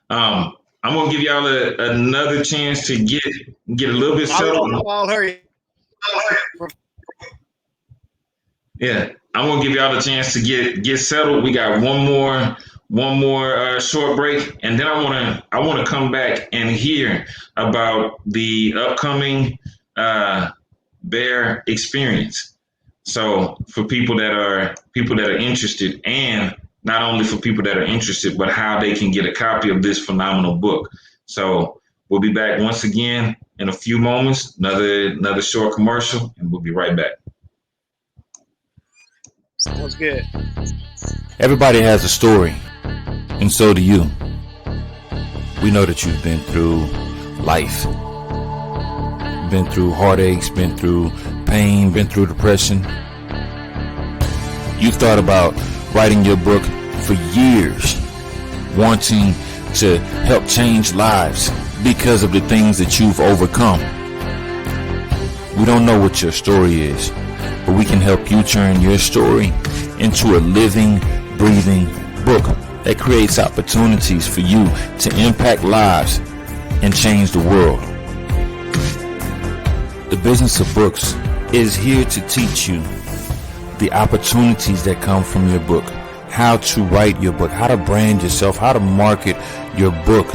I'm gonna give y'all another chance to get a little bit settled. Yeah, I'm gonna give y'all the chance to get settled. We got one more short break, and then I wanna come back and hear about the upcoming Bear experience. So for people that are interested, and not only for people that are interested, but how they can get a copy of this phenomenal book. So we'll be back once again in a few moments. Another short commercial, and we'll be right back. Sounds good. Everybody has a story, and so do you. We know that you've been through life, been through heartaches, been through pain, been through depression. You've thought about writing your book for years, wanting to help change lives because of the things that you've overcome. We don't know what your story is, but we can help you turn your story into a living, breathing book that creates opportunities for you to impact lives and change the world. The Business of Books is here to teach you the opportunities that come from your book, how to write your book, how to brand yourself, how to market your book,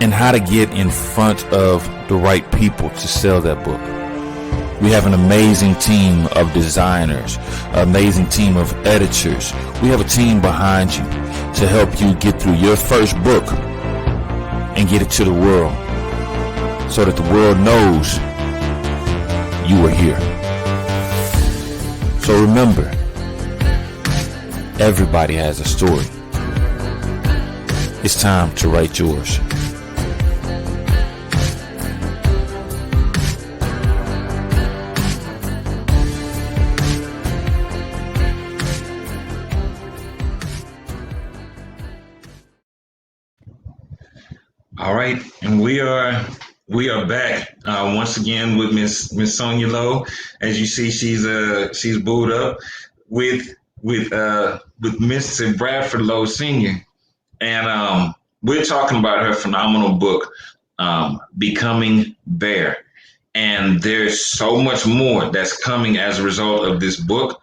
and how to get in front of the right people to sell that book. We have an amazing team of designers, an amazing team of editors. We have a team behind you to help you get through your first book and get it to the world so that the world knows you are here. So remember, everybody has a story. It's time to write yours. All right, and we are back once again with Miss Sonja Lowe. As you see, she's booed up with Mr. Bradford Lowe Sr. And we're talking about her phenomenal book, Becoming Bear. And there's so much more that's coming as a result of this book.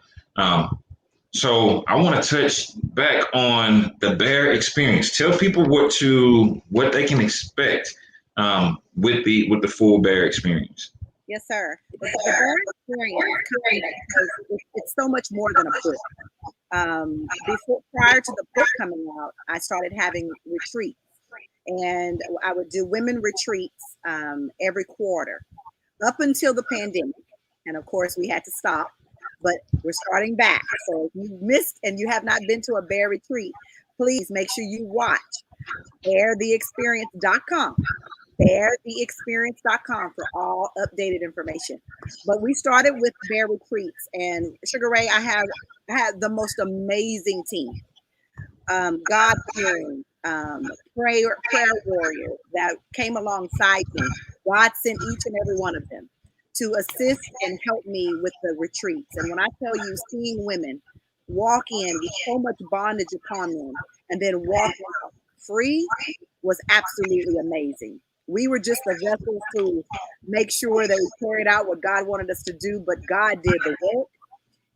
So I want to touch back on the Bear experience. Tell people what they can expect with the full Bear experience. Yes, sir. The Bear experience, it's so much more than a book. Prior to the book coming out, I started having retreats, and I would do women retreats every quarter up until the pandemic. And of course, we had to stop. But we're starting back. So if you missed and you have not been to a Bear retreat, please make sure you watch beartheexperience.com. beartheexperience.com for all updated information. But we started with Bear retreats, and Sugar Ray, I had the most amazing team. God-fearing, prayer warriors that came alongside me. God sent each and every one of them to assist and help me with the retreats. And when I tell you, seeing women walk in with so much bondage upon them and then walk out free was absolutely amazing. We were just the vessels to make sure that we carried out what God wanted us to do, but God did the work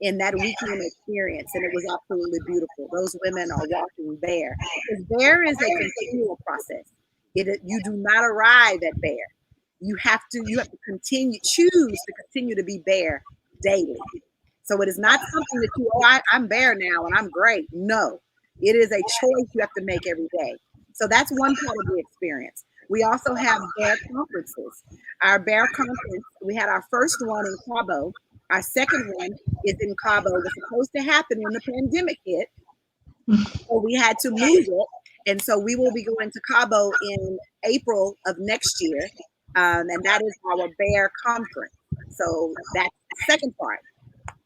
in that weekend experience, and it was absolutely beautiful. Those women are walking bare. Because bare is a continual process. You do not arrive at bare. You have to choose to continue to be bare daily. So it is not something that I'm bare now and I'm great. No, it is a choice you have to make every day. So that's one part of the experience. We also have bare conferences. Our bare conference, we had our first one in Cabo. Our second one is in Cabo. It was supposed to happen when the pandemic hit. So we had to move it. And so we will be going to Cabo in April of next year. And that is our bare conference. So that's the second part.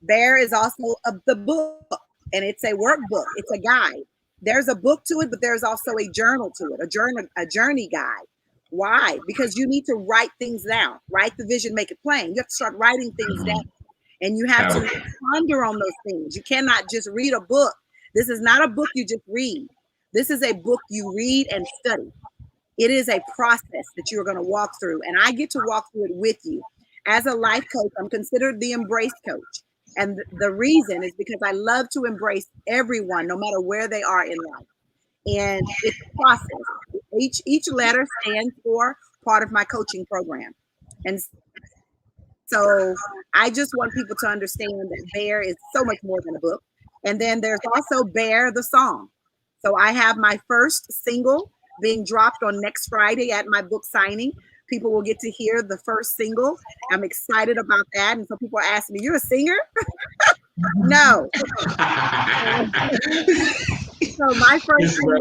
Bare is also the book, and it's a workbook. It's a guide. There's a book to it, but there's also a journal to it, a journey guide. Why? Because you need to write things down. Write the vision, make it plain. You have to start writing things down, and you have to ponder on those things. You cannot just read a book. This is not a book you just read. This is a book you read and study. It is a process that you're going to walk through, and I get to walk through it with you. As a life coach, I'm considered the embrace coach. And the reason is because I love to embrace everyone, no matter where they are in life. And it's a process. Each letter stands for part of my coaching program. And so I just want people to understand that Bare is so much more than a book. And then there's also Bare the song. So I have my first single being dropped on next Friday at my book signing. People will get to hear the first single. I'm excited about that. And so people are asking me, "You're a singer?" No. So my first single,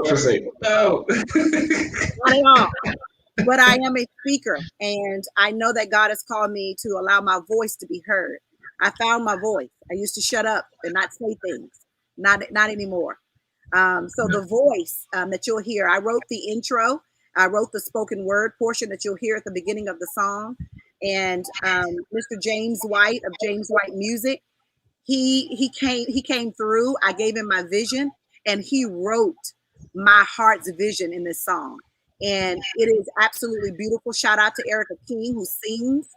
no. not at all. But I am a speaker, and I know that God has called me to allow my voice to be heard. I found my voice. I used to shut up and not say things. Not anymore. So the voice that you'll hear, I wrote the intro. I wrote the spoken word portion that you'll hear at the beginning of the song. And Mr. James White of James White Music, he came through. I gave him my vision, and he wrote my heart's vision in this song. And it is absolutely beautiful. Shout out to Erica King, who sings.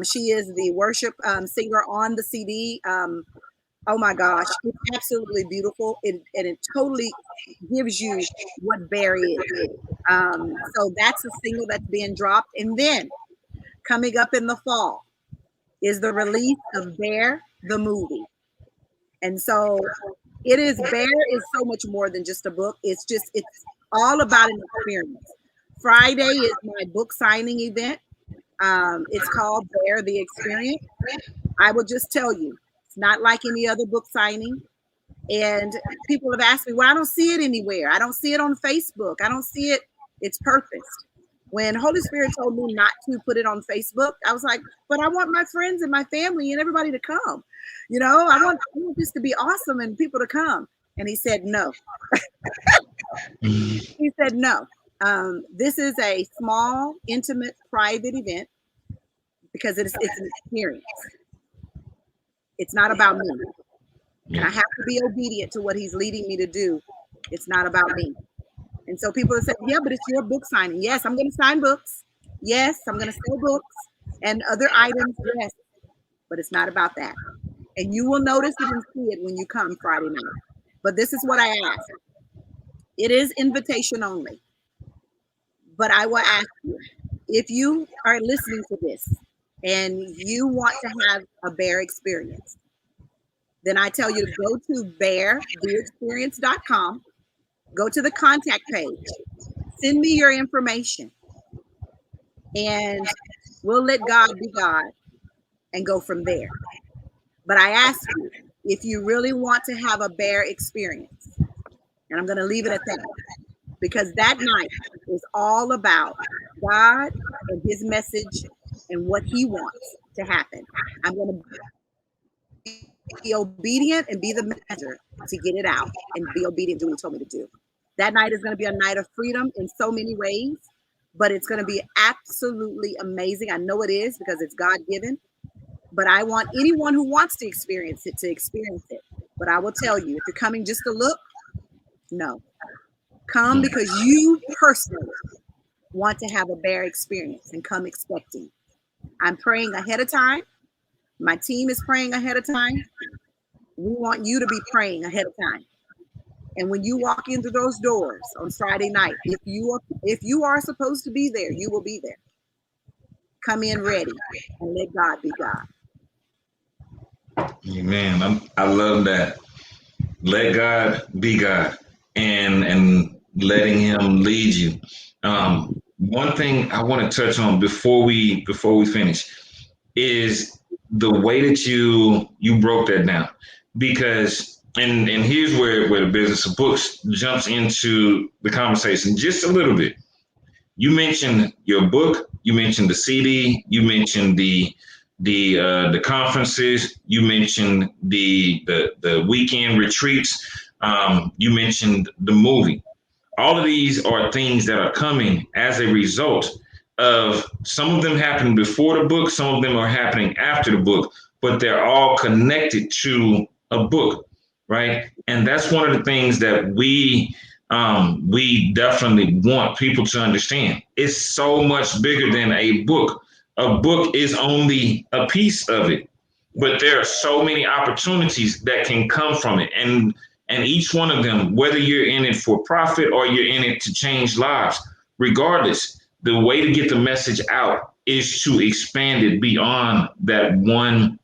She is the worship singer on the CD. Oh my gosh, it's absolutely beautiful. And it totally gives you what Bare is. So that's a single that's being dropped. And then coming up in the fall is the release of Bare the movie. And so Bare is so much more than just a book. It's all about an experience. Friday is my book signing event. It's called Bare the Experience. I will just tell you, it's not like any other book signing. And people have asked me, well, I don't see it anywhere. I don't see it on Facebook. I don't see it. It's purposed. When Holy Spirit told me not to put it on Facebook, I was like, but I want my friends and my family and everybody to come. You know, I want this to be awesome and people to come. And he said, no. He said, no. This is a small, intimate, private event because it's an experience. It's not about me. And I have to be obedient to what he's leading me to do. It's not about me. And so people have said, yeah, but it's your book signing. Yes, I'm going to sign books. Yes, I'm going to sell books and other items. Yes, but it's not about that. And you will notice it and see it when you come Friday night. But this is what I ask. It is invitation only. But I will ask you, if you are listening to this and you want to have a Bare experience, then I tell you to go to baretheexperience.com, go to the contact page, send me your information, and we'll let God be God and go from there. But I ask you, if you really want to have a Bare experience, and I'm going to leave it at that, because that night is all about God and his message and what he wants to happen. I'm going to be obedient and be the messenger to get it out and be obedient to what he told me to do. That night is going to be a night of freedom in so many ways, but it's going to be absolutely amazing. I know it is because it's God-given, but I want anyone who wants to experience it to experience it. But I will tell you, if you're coming just to look, no. Come because you personally want to have a Bare experience and come expecting. I'm praying ahead of time. My team is praying ahead of time. we want you to be praying ahead of time. And when you walk into those doors on Friday night, if you are supposed to be there, you will be there. Come in ready and let God be God. Amen. I love that. Let God be God, and letting Him lead you. One thing I want to touch on before we finish is the way that you broke that down, because and here's where the business of books jumps into the conversation just a little bit. You mentioned your book, you mentioned the CD, you mentioned the conferences, you mentioned the weekend retreats, you mentioned the movie. All of these are things that are coming as a result of, some of them happened before the book, some of them are happening after the book, but they're all connected to a book, right? And that's one of the things that we definitely want people to understand. It's so much bigger than a book. A book is only a piece of it, but there are so many opportunities that can come from it. And each one of them, whether you're in it for profit or you're in it to change lives, regardless, the way to get the message out is to expand it beyond that one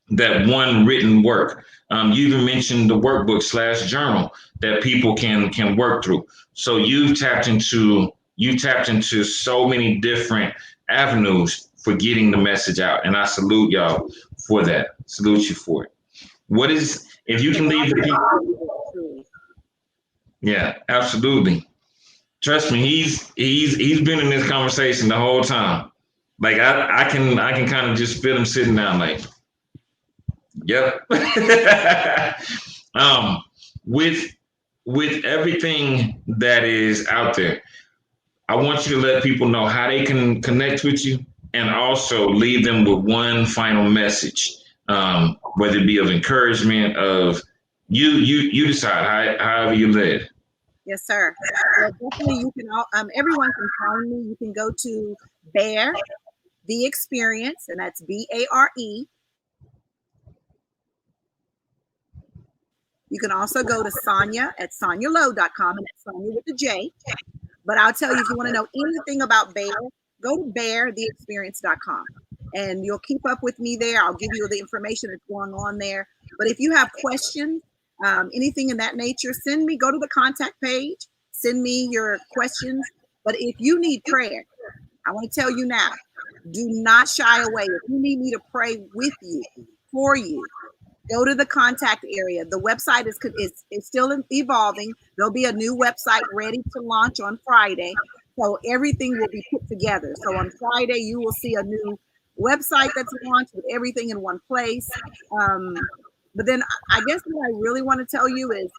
written work. You even mentioned the workbook / journal that people can work through. So you've tapped into so many different avenues for getting the message out, and I salute y'all for that. Salute you for it. What is, if you can leave the people? Yeah, absolutely. Trust me, he's been in this conversation the whole time. Like I can kind of just feel him sitting down like, yep. With everything that is out there, I want you to let people know how they can connect with you, and also leave them with one final message, whether it be of encouragement, of you decide however you led. Yes, sir. Well, definitely, you can all, everyone can find me. You can go to Bear the Experience, and that's BARE. You can also go to Sonja at sonjalowe.com, and that's Sonja with the J. But I'll tell you, if you want to know anything about Bear, go to beartheexperience.com, and you'll keep up with me there. I'll give you the information that's going on there. But if you have questions, anything in that nature, go to the contact page, send me your questions. But if you need prayer, I want to tell you now, do not shy away. If you need me to pray with you, for you, go to the contact area. The website is still evolving. There'll be a new website ready to launch on Friday. So everything will be put together. So on Friday, you will see a new website that's launched with everything in one place. But then I guess what I really want to tell you is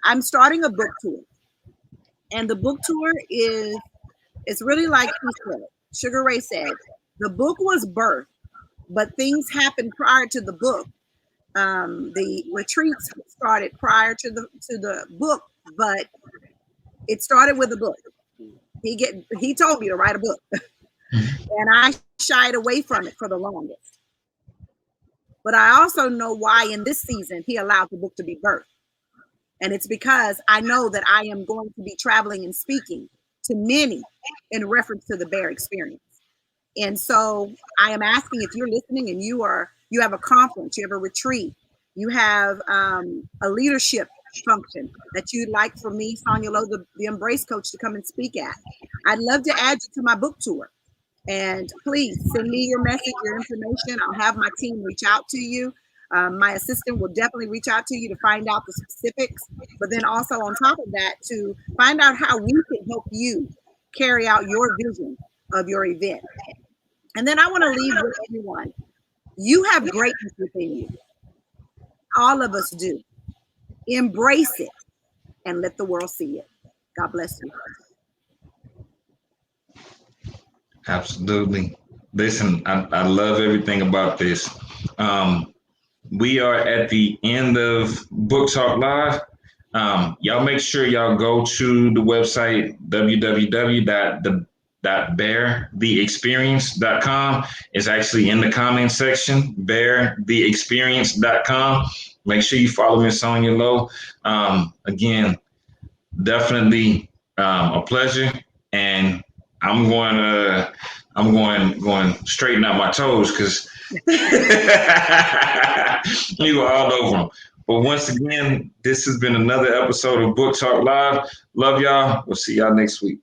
I'm starting a book tour. And the book tour it's really like Sugar Ray said, the book was birthed, but things happened prior to the book. The retreats started prior to the book, but it started with the book. He told me to write a book, and I shied away from it for the longest. But I also know why in this season he allowed the book to be birthed. And it's because I know that I am going to be traveling and speaking to many in reference to the Bear Experience. And so I am asking, if you're listening and you have a conference, you have a retreat, you have a leadership function that you'd like for me, Sonja Lowe, the Embrace Coach, to come and speak at, I'd love to add you to my book tour. And please send me your message, your information. I'll have my team reach out to you. My assistant will definitely reach out to you to find out the specifics, but then also on top of that, to find out how we can help you carry out your vision of your event. And then I want to leave with everyone. You have greatness within you. All of us do. Embrace it and let the world see it. God bless you. Absolutely. Listen, I love everything about this. We are at the end of Book Talk Live. Y'all make sure y'all go to the website, www.beartheexperience.com. It's actually in the comment section, beartheexperience.com. Make sure you follow me, Sonja Lowe. Again, definitely a pleasure, and I'm going straighten out my toes because you were all over them. But once again, this has been another episode of Book Talk Live. Love y'all. We'll see y'all next week.